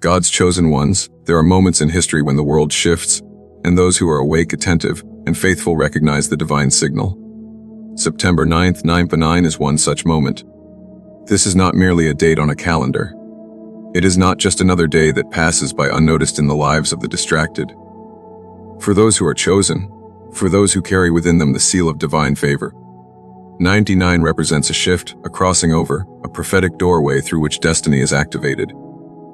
God's chosen ones, there are moments in history when the world shifts, and those who are awake, attentive, and faithful recognize the divine signal. September 9th, 9 is one such moment. This is not merely a date on a calendar. It is not just another day that passes by unnoticed in the lives of the distracted. For those who are chosen, for those who carry within them the seal of divine favor, 99 represents a shift, a crossing over, a prophetic doorway through which destiny is activated.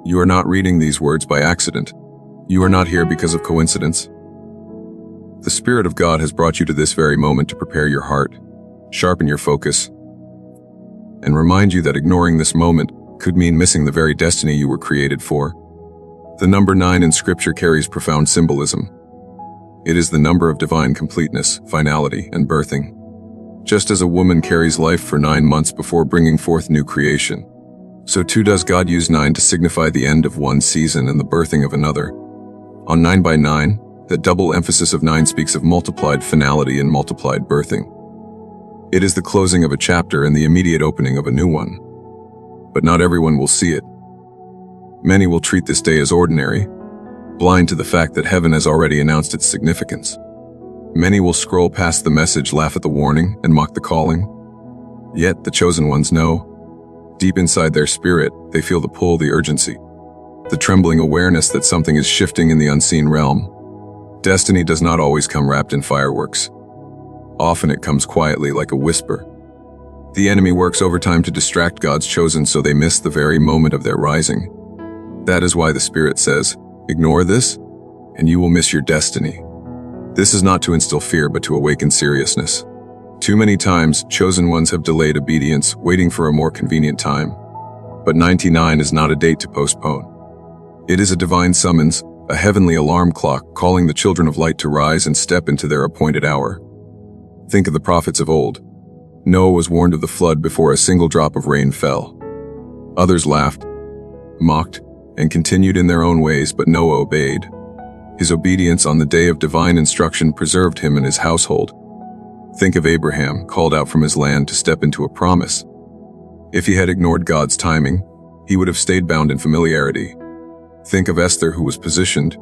You are not reading these words by accident. You are not here because of coincidence. The Spirit of God has brought you to this very moment to prepare your heart, sharpen your focus, and remind you that ignoring this moment could mean missing the very destiny you were created for. The number 9 in Scripture carries profound symbolism. It is the number of divine completeness, finality, and birthing. Just as a woman carries life for 9 months before bringing forth new creation, so too does God use 9 to signify the end of one season and the birthing of another. On 9x9, that double emphasis of 9 speaks of multiplied finality and multiplied birthing. It is the closing of a chapter and the immediate opening of a new one. But not everyone will see it. Many will treat this day as ordinary, blind to the fact that heaven has already announced its significance. Many will scroll past the message, laugh at the warning, and mock the calling. Yet the chosen ones know. Deep inside their spirit, they feel the pull, the urgency, the trembling awareness that something is shifting in the unseen realm. Destiny does not always come wrapped in fireworks. Often it comes quietly like a whisper. The enemy works overtime to distract God's chosen so they miss the very moment of their rising. That is why the Spirit says, ignore this, and you will miss your destiny. This is not to instill fear, but to awaken seriousness. Too many times, chosen ones have delayed obedience, waiting for a more convenient time. But 99 is not a date to postpone. It is a divine summons, a heavenly alarm clock calling the children of light to rise and step into their appointed hour. Think of the prophets of old. Noah was warned of the flood before a single drop of rain fell. Others laughed, mocked, and continued in their own ways, but Noah obeyed. His obedience on the day of divine instruction preserved him and his household. Think of Abraham, called out from his land to step into a promise. If he had ignored God's timing, he would have stayed bound in familiarity. Think of Esther, who was positioned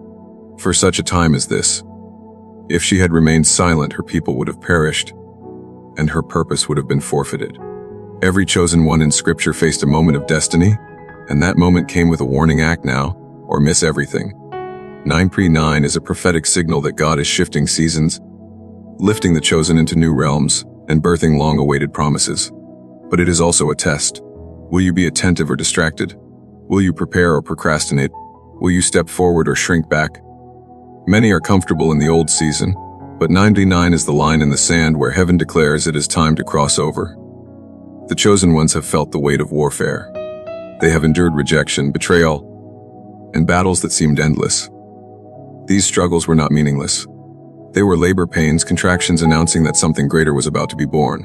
for such a time as this. If she had remained silent, her people would have perished, and her purpose would have been forfeited. Every chosen one in Scripture faced a moment of destiny, and that moment came with a warning: act now, or miss everything. 9 is a prophetic signal that God is shifting seasons, lifting the chosen into new realms, and birthing long-awaited promises. But it is also a test. Will you be attentive or distracted? Will you prepare or procrastinate? Will you step forward or shrink back? Many are comfortable in the old season, but 99 is the line in the sand where heaven declares it is time to cross over. The chosen ones have felt the weight of warfare. They have endured rejection, betrayal, and battles that seemed endless. These struggles were not meaningless. They were labor pains, contractions announcing that something greater was about to be born.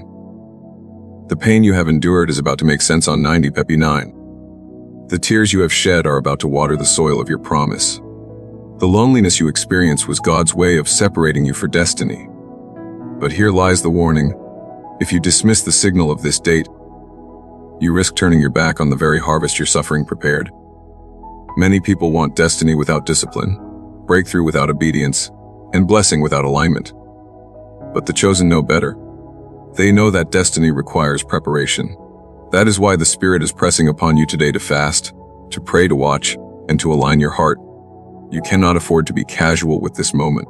The pain you have endured is about to make sense on 9. The tears you have shed are about to water the soil of your promise. The loneliness you experience was God's way of separating you for destiny. But here lies the warning. If you dismiss the signal of this date, you risk turning your back on the very harvest your suffering prepared. Many people want destiny without discipline, breakthrough without obedience, and blessing without alignment. But the chosen know better. They know that destiny requires preparation. That is why the Spirit is pressing upon you today to fast, to pray, to watch, and to align your heart. You cannot afford to be casual with this moment.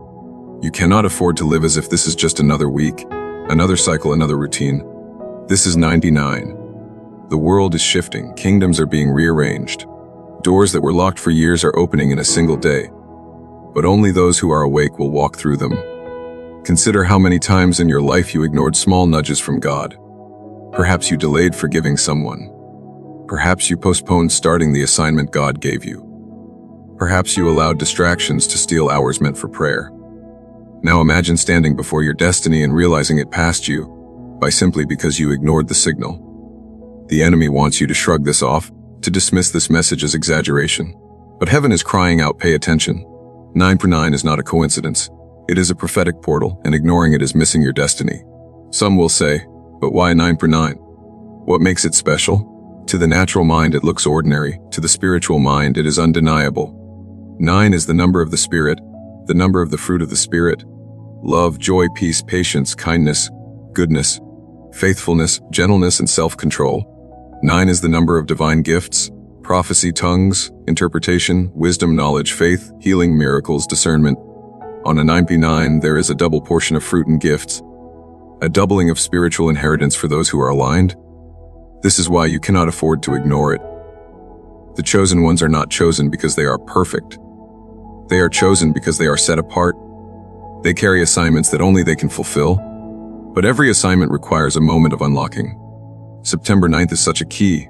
You cannot afford to live as if this is just another week, another cycle, another routine. This is 99. The world is shifting, kingdoms are being rearranged. Doors that were locked for years are opening in a single day. But only those who are awake will walk through them. Consider how many times in your life you ignored small nudges from God. Perhaps you delayed forgiving someone. Perhaps you postponed starting the assignment God gave you. Perhaps you allowed distractions to steal hours meant for prayer. Now imagine standing before your destiny and realizing it passed you simply because you ignored the signal. The enemy wants you to shrug this off, to dismiss this message as exaggeration. But heaven is crying out, pay attention. 9 is not a coincidence. It is a prophetic portal, and ignoring it is missing your destiny. Some will say, but why 9? What makes it special? To the natural mind, it looks ordinary. To the spiritual mind, it is undeniable. 9 is the number of the Spirit, the number of the fruit of the Spirit: love, joy, peace, patience, kindness, goodness, faithfulness, gentleness, and self-control. 9 is the number of divine gifts: prophecy, tongues, interpretation, wisdom, knowledge, faith, healing, miracles, discernment. On a 9p9, there is a double portion of fruit and gifts, a doubling of spiritual inheritance for those who are aligned. This is why you cannot afford to ignore it. The chosen ones are not chosen because they are perfect. They are chosen because they are set apart. They carry assignments that only they can fulfill. But every assignment requires a moment of unlocking. September 9th is such a key.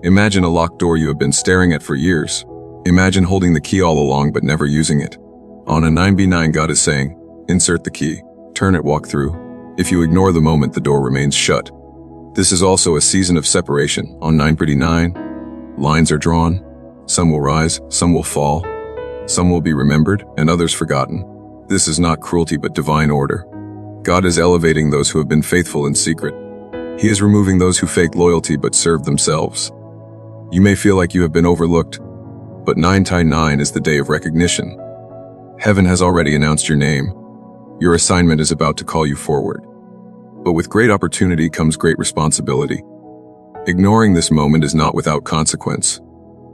Imagine a locked door you have been staring at for years. Imagine holding the key all along but never using it. On a 9b9, God is saying, insert the key, turn it, walk through. If you ignore the moment, the door remains shut. This is also a season of separation. On 9p9, lines are drawn. Some will rise, some will fall. Some will be remembered, and others forgotten. This is not cruelty but divine order. God is elevating those who have been faithful in secret. He is removing those who fake loyalty but serve themselves. You may feel like you have been overlooked, but 9x9 is the day of recognition. Heaven has already announced your name. Your assignment is about to call you forward. But with great opportunity comes great responsibility. Ignoring this moment is not without consequence.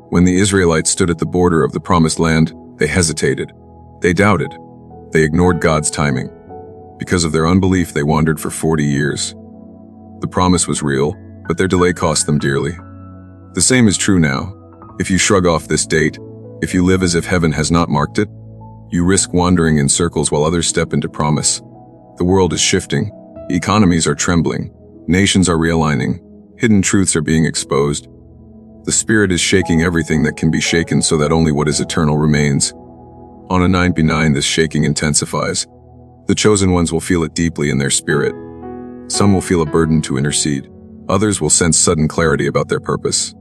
When the Israelites stood at the border of the Promised Land, they hesitated. They doubted. They ignored God's timing. Because of their unbelief, they wandered for 40 years. The promise was real, but their delay cost them dearly. The same is true now. If you shrug off this date, if you live as if heaven has not marked it, you risk wandering in circles while others step into promise. The world is shifting. Economies are trembling. Nations are realigning. Hidden truths are being exposed. The Spirit is shaking everything that can be shaken so that only what is eternal remains. On a 9b9, this shaking intensifies. The chosen ones will feel it deeply in their spirit. Some will feel a burden to intercede. Others will sense sudden clarity about their purpose.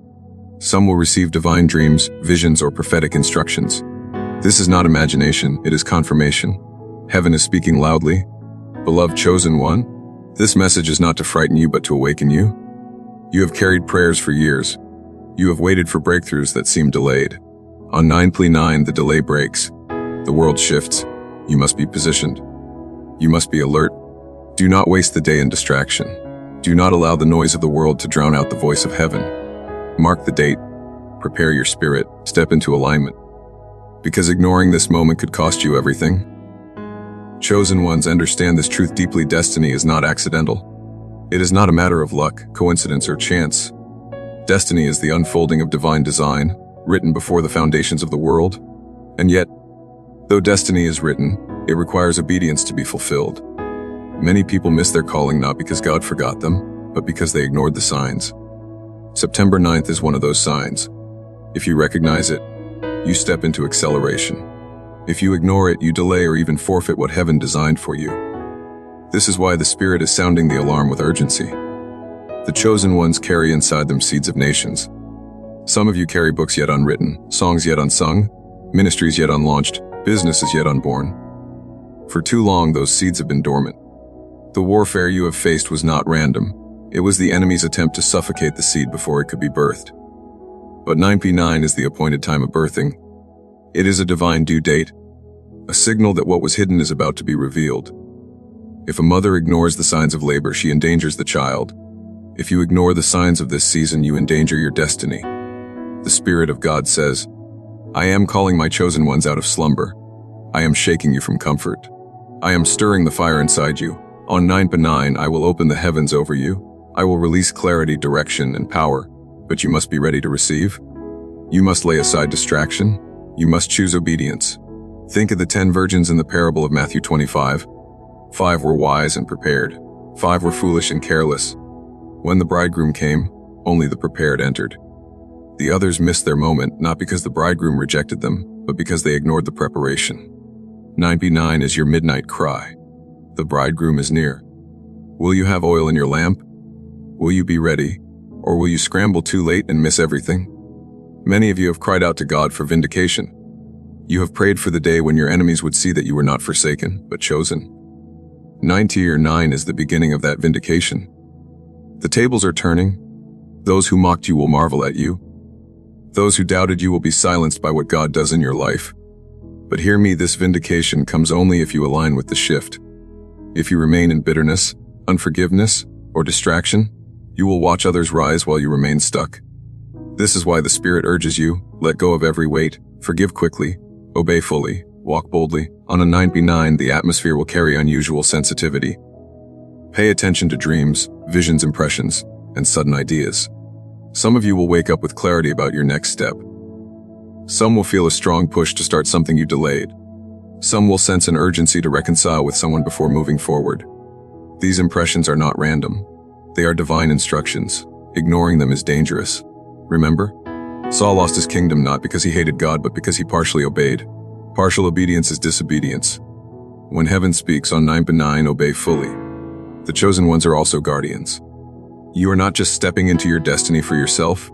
Some will receive divine dreams, visions, or prophetic instructions. This is not imagination, it is confirmation. Heaven is speaking loudly. Beloved chosen one, this message is not to frighten you but to awaken you. You have carried prayers for years. You have waited for breakthroughs that seem delayed. On 9p9, the delay breaks. The world shifts. You must be positioned. You must be alert. Do not waste the day in distraction. Do not allow the noise of the world to drown out the voice of heaven. Mark the date. Prepare your spirit. Step into alignment. Because ignoring this moment could cost you everything. Chosen ones understand this truth deeply. Destiny is not accidental. It is not a matter of luck, coincidence, or chance. Destiny is the unfolding of divine design, written before the foundations of the world. And yet, though destiny is written, it requires obedience to be fulfilled. Many people miss their calling not because God forgot them, but because they ignored the signs. September 9th is one of those signs. If you recognize it, you step into acceleration. If you ignore it, you delay or even forfeit what heaven designed for you. This is why the Spirit is sounding the alarm with urgency. The chosen ones carry inside them seeds of nations. Some of you carry books yet unwritten, songs yet unsung, ministries yet unlaunched, businesses yet unborn. For too long, those seeds have been dormant. The warfare you have faced was not random. It was the enemy's attempt to suffocate the seed before it could be birthed. But 9p9 is the appointed time of birthing. It is a divine due date, a signal that what was hidden is about to be revealed. If a mother ignores the signs of labor, she endangers the child. If you ignore the signs of this season, you endanger your destiny. The Spirit of God says, I am calling my chosen ones out of slumber. I am shaking you from comfort. I am stirring the fire inside you. On 9p9, I will open the heavens over you. I will release clarity, direction, and power, but you must be ready to receive. You must lay aside distraction. You must choose obedience. Think of the 10 virgins in the parable of Matthew 25. 5 were wise and prepared. 5 were foolish and careless. When the bridegroom came, only the prepared entered. The others missed their moment, not because the bridegroom rejected them, but because they ignored the preparation. 9p9 is your midnight cry. The bridegroom is near. Will you have oil in your lamp? Will you be ready? Or will you scramble too late and miss everything? Many of you have cried out to God for vindication. You have prayed for the day when your enemies would see that you were not forsaken, but chosen. 9 is the beginning of that vindication. The tables are turning. Those who mocked you will marvel at you. Those who doubted you will be silenced by what God does in your life. But hear me, this vindication comes only if you align with the shift. If you remain in bitterness, unforgiveness, or distraction, you will watch others rise while you remain stuck. This is why the Spirit urges you, let go of every weight, forgive quickly, obey fully, walk boldly. On a 9p9, the atmosphere will carry unusual sensitivity. Pay attention to dreams, visions, impressions, and sudden ideas. Some of you will wake up with clarity about your next step. Some will feel a strong push to start something you delayed. Some will sense an urgency to reconcile with someone before moving forward. These impressions are not random. They are divine instructions. Ignoring them is dangerous. Remember? Saul lost his kingdom not because he hated God, but because he partially obeyed. Partial obedience is disobedience. When heaven speaks on 9p9, obey fully. The chosen ones are also guardians. You are not just stepping into your destiny for yourself.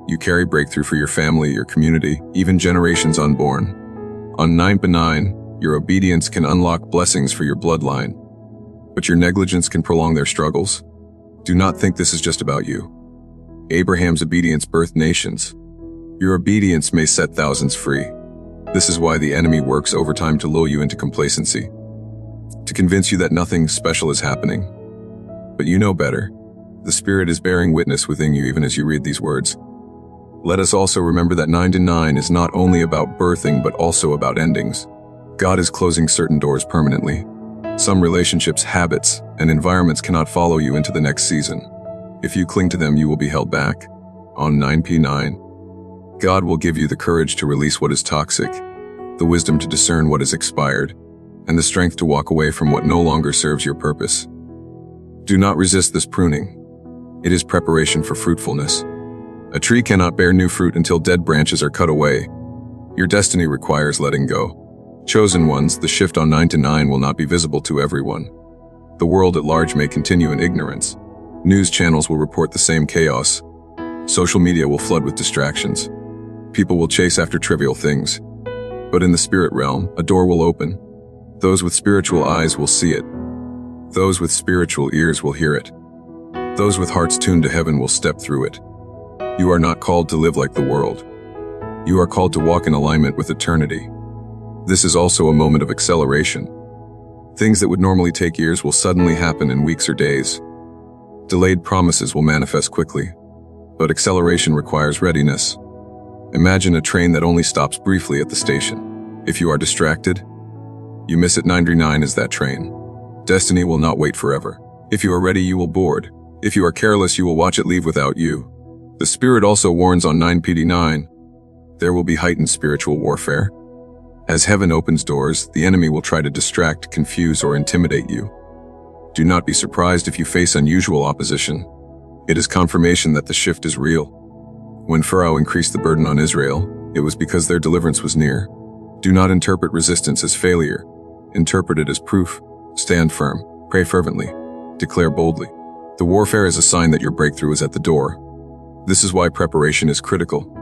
You carry breakthrough for your family, your community, even generations unborn. On 9p9, your obedience can unlock blessings for your bloodline, but your negligence can prolong their struggles. Do not think this is just about you. Abraham's obedience birthed nations. Your obedience may set thousands free. This is why the enemy works overtime to lull you into complacency, to convince you that nothing special is happening. But you know better. The Spirit is bearing witness within you even as you read these words. Let us also remember that 9 is not only about birthing but also about endings. God is closing certain doors permanently. Some relationships, habits, and environments cannot follow you into the next season. If you cling to them, you will be held back. On 9p9, God will give you the courage to release what is toxic, the wisdom to discern what is expired, and the strength to walk away from what no longer serves your purpose. Do not resist this pruning. It is preparation for fruitfulness. A tree cannot bear new fruit until dead branches are cut away. Your destiny requires letting go. Chosen ones, the shift on 9 will not be visible to everyone. The world at large may continue in ignorance. News channels will report the same chaos. Social media will flood with distractions. People will chase after trivial things. But in the spirit realm, a door will open. Those with spiritual eyes will see it. Those with spiritual ears will hear it. Those with hearts tuned to heaven will step through it. You are not called to live like the world. You are called to walk in alignment with eternity. This is also a moment of acceleration. Things that would normally take years will suddenly happen in weeks or days. Delayed promises will manifest quickly, but acceleration requires readiness. Imagine a train that only stops briefly at the station. If you are distracted, you miss it. 9 is that train. Destiny will not wait forever. If you are ready, you will board. If you are careless, you will watch it leave without you. The Spirit also warns on 9p9, there will be heightened spiritual warfare. As heaven opens doors, the enemy will try to distract, confuse, or intimidate you. Do not be surprised if you face unusual opposition. It is confirmation that the shift is real. When Pharaoh increased the burden on Israel, it was because their deliverance was near. Do not interpret resistance as failure. Interpret it as proof. Stand firm. Pray fervently. Declare boldly. The warfare is a sign that your breakthrough is at the door. This is why preparation is critical.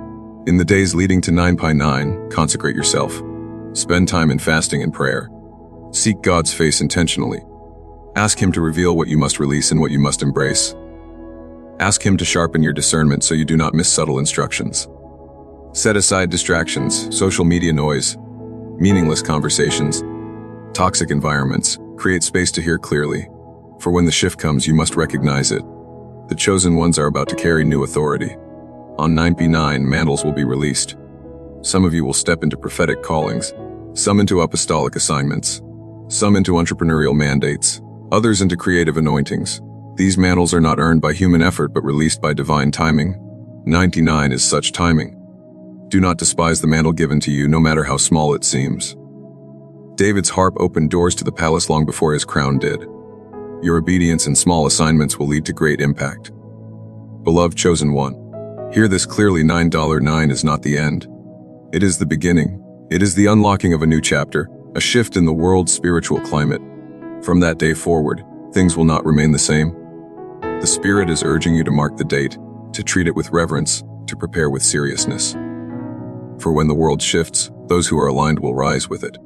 In the days leading to 9p9, consecrate yourself. Spend time in fasting and prayer. Seek God's face intentionally. Ask Him to reveal what you must release and what you must embrace. Ask Him to sharpen your discernment so you do not miss subtle instructions. Set aside distractions, social media noise, meaningless conversations, toxic environments. Create space to hear clearly. For when the shift comes, you must recognize it. The chosen ones are about to carry new authority. On 9p9, mantles will be released. Some of you will step into prophetic callings, some into apostolic assignments, some into entrepreneurial mandates, others into creative anointings. These mantles are not earned by human effort but released by divine timing. 9 is such timing. Do not despise the mantle given to you, no matter how small it seems. David's harp opened doors to the palace long before his crown did. Your obedience and small assignments will lead to great impact. Beloved chosen one, hear this clearly. 9 is not the end. It is the beginning. It is the unlocking of a new chapter, a shift in the world's spiritual climate. From that day forward, things will not remain the same. The Spirit is urging you to mark the date, to treat it with reverence, to prepare with seriousness. For when the world shifts, those who are aligned will rise with it.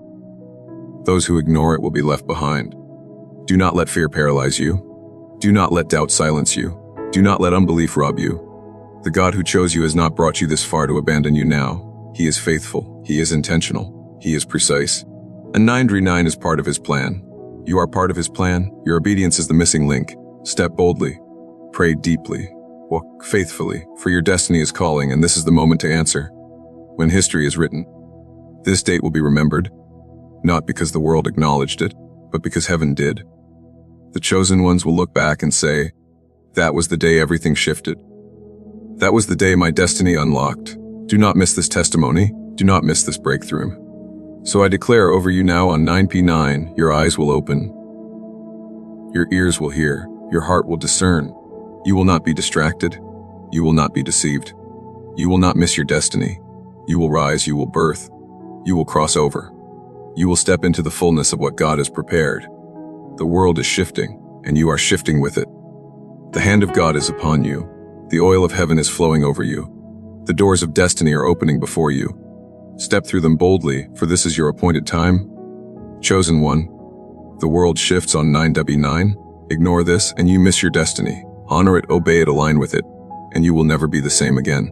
Those who ignore it will be left behind. Do not let fear paralyze you. Do not let doubt silence you. Do not let unbelief rob you. The God who chose you has not brought you this far to abandon you now. He is faithful. He is intentional. He is precise. And 939 is part of his plan. You are part of his plan. Your obedience is the missing link. Step boldly. Pray deeply. Walk faithfully, for your destiny is calling, and this is the moment to answer. When history is written, this date will be remembered, not because the world acknowledged it, but because heaven did. The chosen ones will look back and say, that was the day everything shifted. That was the day my destiny unlocked. Do not miss this testimony. Do not miss this breakthrough. So I declare over you now on 9p9, your eyes will open. Your ears will hear. Your heart will discern. You will not be distracted. You will not be deceived. You will not miss your destiny. You will rise. You will birth. You will cross over. You will step into the fullness of what God has prepared. The world is shifting, and you are shifting with it. The hand of God is upon you. The oil of heaven is flowing over you. The doors of destiny are opening before you. Step through them boldly, for this is your appointed time. Chosen one, the world shifts on 9w9. Ignore this, and you miss your destiny. Honor it, obey it, align with it, and you will never be the same again.